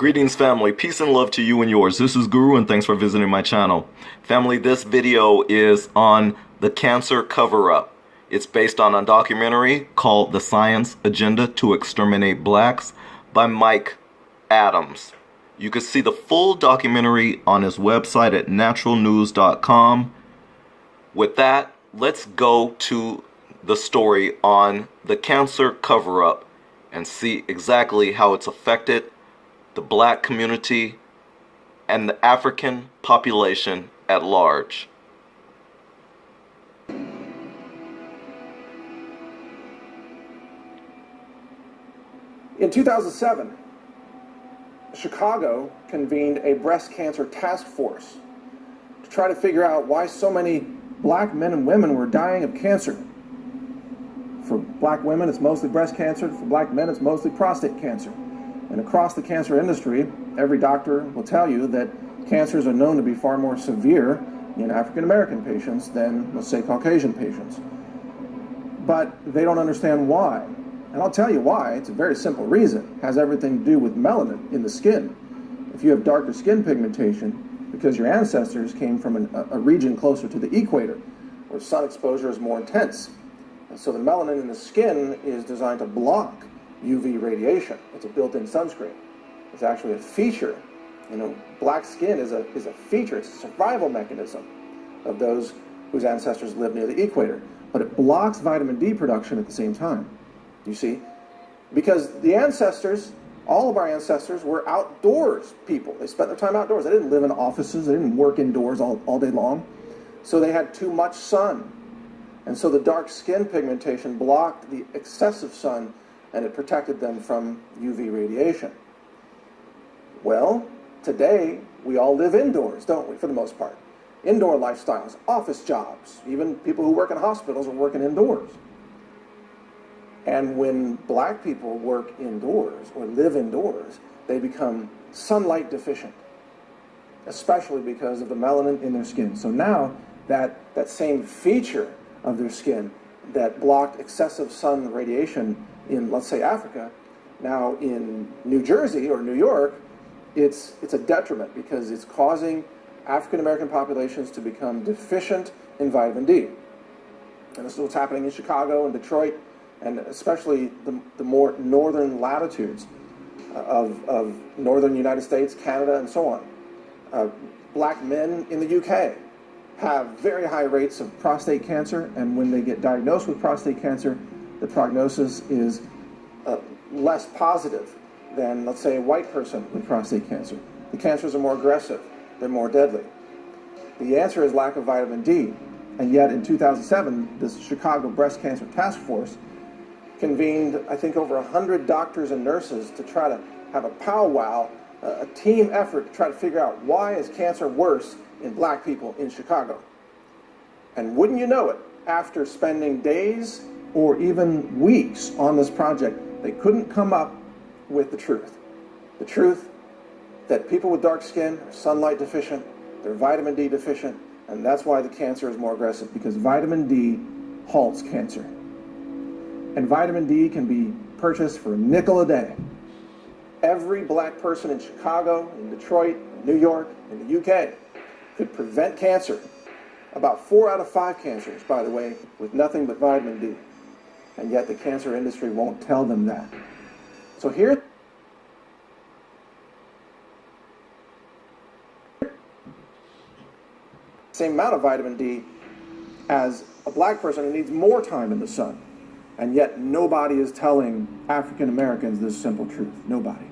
Greetings family, peace and love to you and yours. This is Guru and thanks for visiting my channel. Family, this video is on the cancer cover-up. It's based on a documentary called The Science Agenda to Exterminate Blacks by Mike Adams. You can see the full documentary on his website at naturalnews.com. With that, let's go to the story on the cancer cover-up and see exactly how it's affected the black community and the African population at large. In 2007, Chicago convened a breast cancer task force to try to figure out why so many black men and women were dying of cancer. For black women, it's mostly breast cancer. For black men, it's mostly prostate cancer. And across the cancer industry, every doctor will tell you that cancers are known to be far more severe in African American patients than, let's say, Caucasian patients. But they don't understand why. And I'll tell you why. It's a very simple reason. It has everything to do with melanin in the skin. If you have darker skin pigmentation, because your ancestors came from a region closer to the equator, where sun exposure is more intense. And so the melanin in the skin is designed to block UV radiation. It's a built-in sunscreen. It's actually a feature. You know, black skin is a feature. It's a survival mechanism of those whose ancestors lived near the equator. But it blocks vitamin D production at the same time. You see? Because the ancestors, all of our ancestors, were outdoors people. They spent their time outdoors. They didn't live in offices. They didn't work indoors all day long. So they had too much sun. And so the dark skin pigmentation blocked the excessive sun, and it protected them from UV radiation. Well, today we all live indoors, don't we, for the most part? Indoor lifestyles, office jobs, even people who work in hospitals are working indoors. And when black people work indoors or live indoors, they become sunlight deficient, especially because of the melanin in their skin. So now that same feature of their skin that blocked excessive sun radiation in, let's say, Africa, now in New Jersey or New York, it's a detriment because it's causing African American populations to become deficient in vitamin D. And this is what's happening in Chicago and Detroit, and especially the more northern latitudes of northern United States, Canada, and so on. Black men in the UK have very high rates of prostate cancer, and when they get diagnosed with prostate cancer, the prognosis is less positive than, let's say, a white person with prostate cancer. The cancers are more aggressive. They're more deadly. The answer is lack of vitamin D. And yet in 2007, this Chicago Breast Cancer Task Force convened, I think, over 100 doctors and nurses to try to have a powwow, a team effort to try to figure out why is cancer worse in black people in Chicago. And wouldn't you know it, after spending days or even weeks on this project, they couldn't come up with the truth. The truth that people with dark skin are sunlight deficient, they're vitamin D deficient, and that's why the cancer is more aggressive, because vitamin D halts cancer. And vitamin D can be purchased for a nickel a day. Every black person in Chicago, in Detroit, in New York, in the UK could prevent cancer. About 4 out of 5 cancers, by the way, with nothing but vitamin D. And yet the cancer industry won't tell them that. So here, same amount of vitamin D as a black person who needs more time in the sun. And yet nobody is telling African Americans this simple truth. Nobody.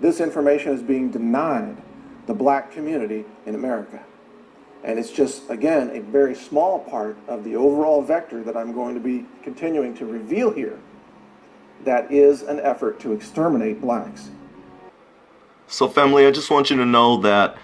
This information is being denied the black community in America. And it's just, again, a very small part of the overall vector that I'm going to be continuing to reveal here that is an effort to exterminate blacks. So family, I just want you to know that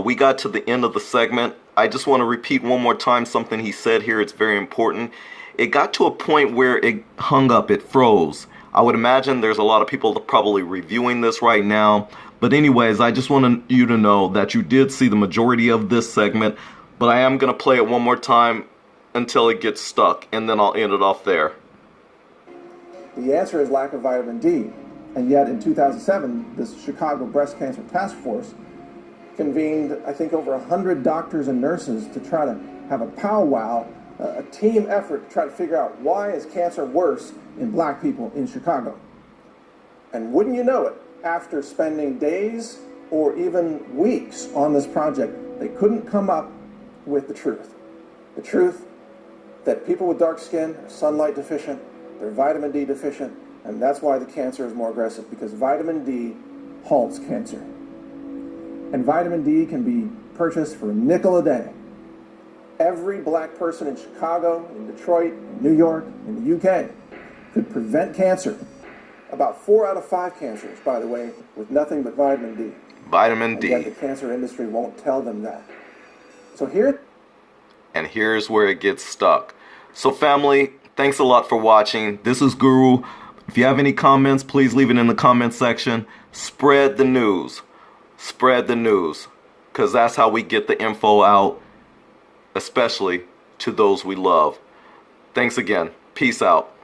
we got to the end of the segment. I just want to repeat one more time something he said here. It's very important. It got to a point where it hung up, it froze. I would imagine there's a lot of people probably reviewing this right now. But anyways, I just wanted you to know that you did see the majority of this segment, but I am going to play it one more time until it gets stuck, and then I'll end it off there. The answer is lack of vitamin D. And yet in 2007, this Chicago Breast Cancer Task Force convened, I think, over 100 doctors and nurses to try to have a powwow, a team effort to try to figure out why is cancer worse in black people in Chicago. And wouldn't you know it, after spending days or even weeks on this project, they couldn't come up with the truth. The truth that people with dark skin are sunlight deficient, they're vitamin D deficient, and that's why the cancer is more aggressive, because vitamin D halts cancer. And vitamin D can be purchased for $0.05 a day. Every black person in Chicago, in Detroit, in New York, in the UK could prevent cancer. About 4 out of 5 cancers, by the way, with nothing but vitamin D. Vitamin D. And yet the cancer industry won't tell them that. So here... And here's where it gets stuck. So family, thanks a lot for watching. This is Guru. If you have any comments, please leave it in the comment section. Spread the news. Spread the news. Because that's how we get the info out, especially to those we love. Thanks again. Peace out.